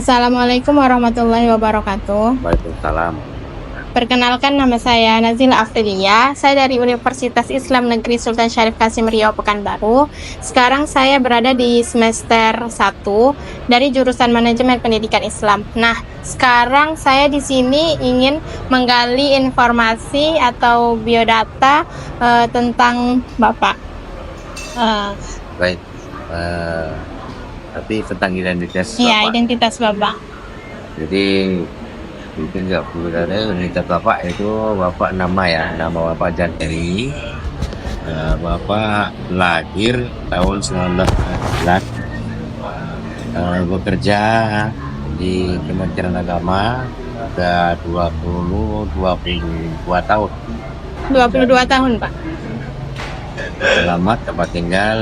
Assalamualaikum warahmatullahi wabarakatuh. Waalaikumsalam. Perkenalkan, nama saya Nazila Afdelia. Saya dari Universitas Islam Negeri Sultan Syarif Kasim Riau Pekanbaru. Sekarang saya berada di semester 1 dari jurusan Manajemen Pendidikan Islam. Nah, sekarang saya di sini ingin menggali informasi atau biodata tentang Bapak. Baik. Tapi tentang identitas Ya, Bapak. identitas Bapak. Jadi mungkin nggak perlu ada identitas Bapak, itu Bapak nama Bapak Janteri. Bapak lahir tahun 1914, bekerja di Kementerian Agama sudah 22 tahun. 22 tahun, Pak. Selamat tempat tinggal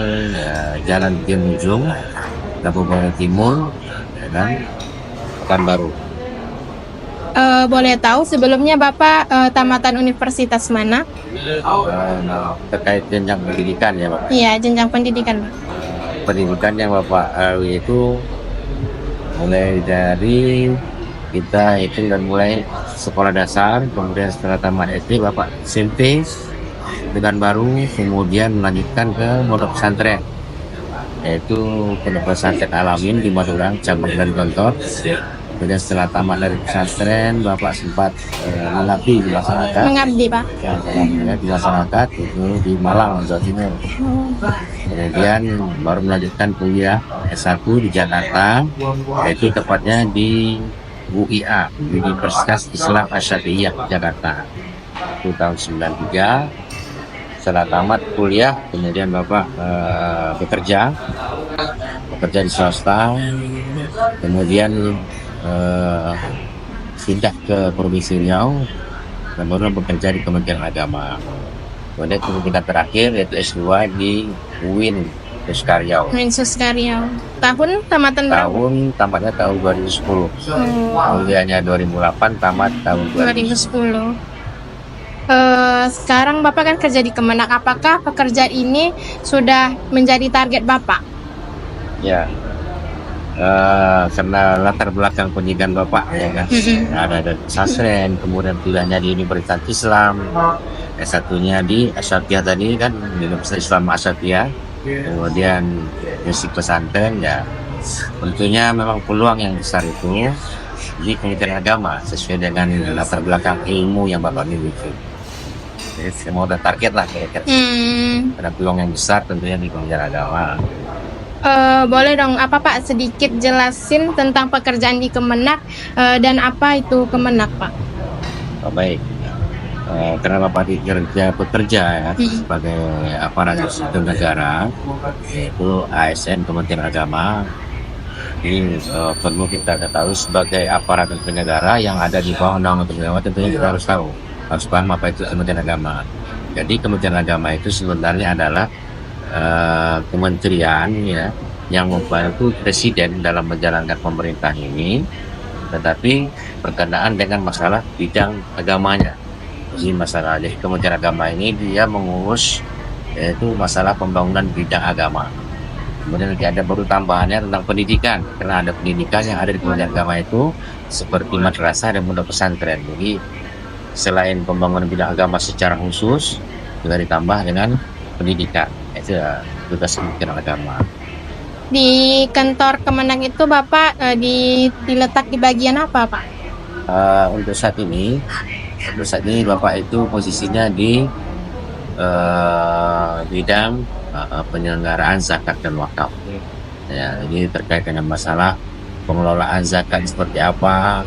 Jalan Tinujung, Kabupaten Timur, dan Pekanbaru. Boleh tahu sebelumnya Bapak tamatan universitas mana? Terkait jenjang pendidikan ya Bapak. Iya, jenjang pendidikan, Pak. Pendidikan yang Bapak itu mulai dari kita hitung dan mulai sekolah dasar, kemudian setelah tamat SD Bapak SMP Pekanbaru, kemudian melanjutkan ke pondok pesantren, yaitu pondok pesantren Alamin di Madulang, cabang dari Gontor. Kemudian setelah tamat dari pesantren, Bapak sempat mengabdi di masyarakat. Mengabdi, Pak. Ya, di masyarakat itu di Malang, Jawa Timur. Kemudian baru melanjutkan kuliah S1 di Jakarta, yaitu tepatnya di UIA, Universitas Islam Asyadiyah Jakarta. Itu tahun 93. Setelah tamat kuliah, kemudian Bapak bekerja di swasta, kemudian pindah ke Provinsi Riau dan baru bekerja di Kementerian Agama. Kemudian tingkat terakhir yaitu S2 di UIN Suskaryau. Suskaryau. Tahun tamatan berapa? Tamatnya tahun 2010. Kuliahnya 2008, tamat tahun 2010. Sekarang Bapak kan kerja di Kemenak. Apakah pekerjaan ini sudah menjadi target Bapak? Ya. Karena latar belakang pendidikan Bapak ya kan, ada pesantren, kemudian kuliahnya di Universitas Islam, S1-nya di Asyadiyah tadi kan, di Universitas Islam Asyadiyah, kemudian musik pesantren ya, tentunya memang peluang yang besar itu di Kementerian Agama sesuai dengan latar belakang ilmu yang Bapak miliki. Jadi semua udah target lah kira-kira. Ada peluang yang besar tentunya di Kementerian Agama. Boleh dong, apa Pak sedikit jelasin tentang pekerjaan di Kemenak dan apa itu Kemenak, Pak? Baik, karena Bapak bekerja ya sebagai aparatur sipil negara, yaitu ASN Kementerian Agama. Ini perlu kita ketahui sebagai aparatur negara yang ada di bawah undang-undang Kementerian Agama, tentunya kita harus paham apa itu Kementerian Agama. Jadi Kementerian Agama itu sebenarnya adalah kementerian ya yang membantu presiden dalam menjalankan pemerintahan ini, tetapi berkenaan dengan masalah bidang agamanya. Jadi Kementerian Agama ini dia mengurus yaitu masalah pembangunan bidang agama. Kemudian ada baru tambahannya tentang pendidikan, karena ada pendidikan yang ada di Kementerian Agama itu seperti madrasah dan pondok pesantren. Jadi selain pembangunan bidang agama secara khusus, juga ditambah dengan pendidikan. Itu tugas Kementerian Agama. Di kantor Kemenak itu Bapak diletak di bagian apa, Pak? Untuk saat ini Bapak itu posisinya di bidang penyelenggaraan zakat dan wakaf. Ya, ini terkait dengan masalah pengelolaan zakat seperti apa,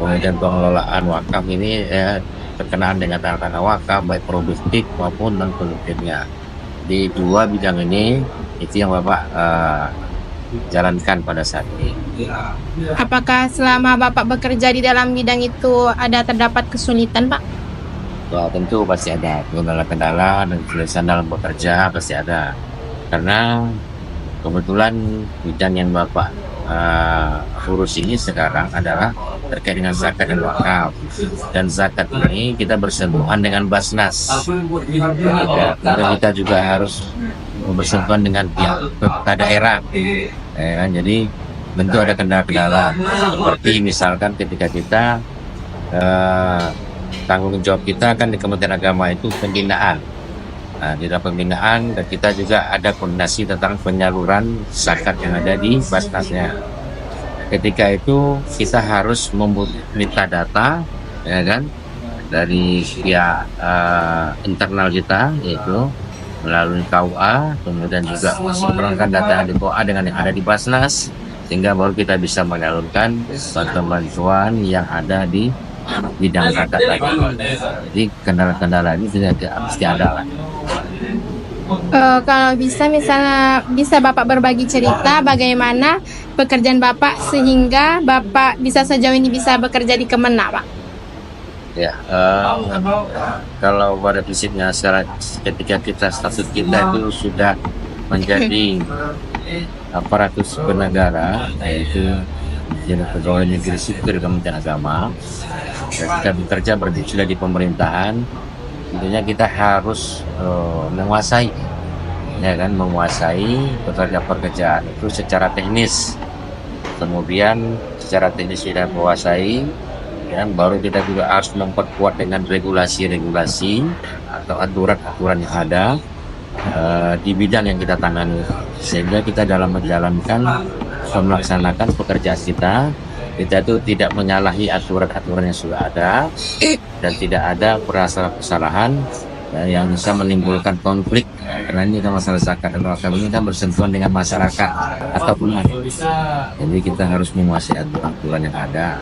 kemudian pengelolaan wakaf ini berkenaan dengan tanah wakaf baik produktif maupun non produktifnya. Di dua bidang ini itu yang Bapak jalankan pada saat ini. Apakah selama Bapak bekerja di dalam bidang itu ada terdapat kesulitan, Pak? Ya, tentu pasti ada kendala-kendala dan kesulitan dalam bekerja, pasti ada. Karena kebetulan bidang yang Bapak urus ini sekarang adalah terkait dengan zakat dan wakaf. Dan zakat ini kita bersentuhan dengan Basnas. Ya, kita juga harus bersentuhan dengan pihak daerah. Jadi tentu ada kendala-kendala seperti misalkan ketika kita tanggung jawab kita kan di Kementerian Agama itu pembinaan. Nah, di dalam pembinaan dan kita juga ada koordinasi tentang penyaluran zakat yang ada di Basnasnya. Ketika itu kita harus minta data, ya kan, dari pihak internal kita, yaitu melalui KUA, kemudian juga mensinkronkan data yang di KUA dengan yang ada di Basnas, sehingga baru kita bisa menyalurkan bantuan yang ada di bidang zakat tadi. Jadi kendala-kendala ini tidak pasti ada lah. Kalau bisa misalnya bisa Bapak berbagi cerita bagaimana pekerjaan Bapak sehingga Bapak bisa sejauh ini bisa bekerja di Kemenang, Pak. Ya, kalau pada prinsipnya ketika kita status kita itu sudah menjadi aparatus penegara, yaitu jadi pegawai negeri sipil Kementerian Agama, dan kita bekerja sudah di pemerintahan, tentunya kita harus menguasai, ya kan, menguasai pekerjaan itu secara teknis. Kemudian secara teknis sudah menguasai, ya, baru kita juga harus memperkuat dengan regulasi-regulasi atau aturan-aturan yang ada di bidang yang kita tangani, sehingga kita dalam melaksanakan pekerjaan kita itu tidak menyalahi aturan-aturan yang sudah ada dan tidak ada kesalahan yang bisa menimbulkan konflik, karena ini kan masalah zakat dan wakaf ini kan bersentuhan dengan masyarakat ataupun jadi kita harus menguasai aturan yang ada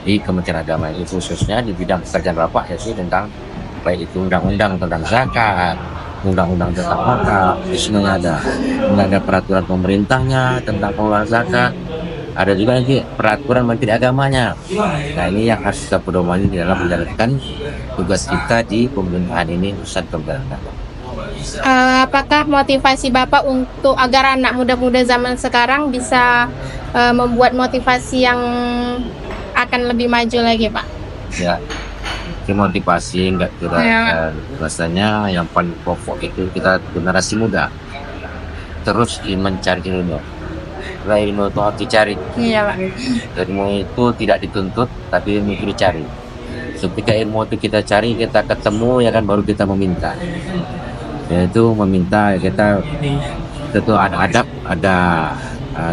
di Kementerian Agama itu, khususnya di bidang pekerjaan Bapak, ya sih, tentang baik itu undang-undang tentang zakat, undang-undang tentang wakaf, semuanya ada peraturan pemerintahnya tentang pengelolaan zakat, ada juga lagi peraturan Menteri Agamanya. Nah, ini yang harus kita pedomani di dalam menjalankan tugas kita di pemerintahan ini, pusat pemerintahan. Apakah motivasi Bapak untuk agar anak muda-muda zaman sekarang bisa membuat motivasi yang akan lebih maju lagi, Pak? Ya, motivasi enggak kira rasanya yang paling pokok itu kita generasi muda terus mencari ilmu. Ilmu itu harus dicari. Iya, Pak. Ilmu itu tidak dituntut, tapi ilmu itu dicari. Ketika ilmu itu kita cari, kita ketemu, ya kan, baru kita meminta. Yaitu meminta, kita tentu ada adab, ada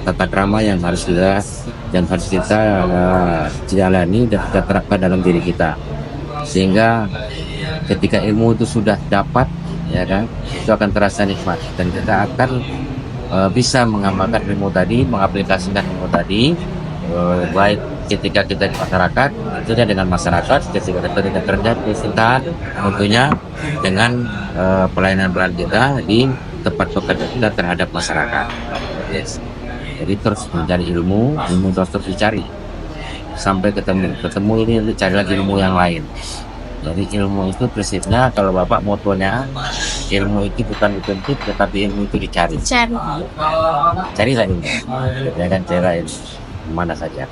tata krama yang harus kita jalani dan kita terapkan dalam diri kita, sehingga ketika ilmu itu sudah dapat, ya kan, itu akan terasa nikmat dan kita akan bisa mengamalkan ilmu tadi, mengaplikasikan ilmu tadi, baik ketika kita di masyarakat, tentunya dengan masyarakat, ketika kita kerja di pemerintahan, tentunya dengan pelayanan kita di tempat pekerjaan kita terhadap masyarakat. Yes. Jadi terus mencari ilmu terus dicari sampai ketemu ini, cari lagi ilmu yang lain. Jadi ilmu itu prinsipnya, kalau Bapak motonya, ilmu itu bukan dituntut, tetapi ilmu itu dicari. Carilah ilmu, ya kan, cari mana saja.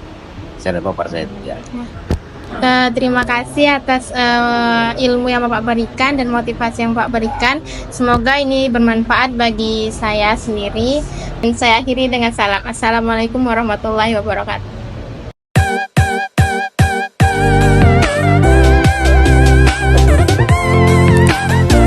Saya Bapak saya ya. Terima kasih atas ilmu yang Bapak berikan dan motivasi yang Bapak berikan. Semoga ini bermanfaat bagi saya sendiri. Dan saya akhiri dengan salam. Assalamualaikum warahmatullahi wabarakatuh.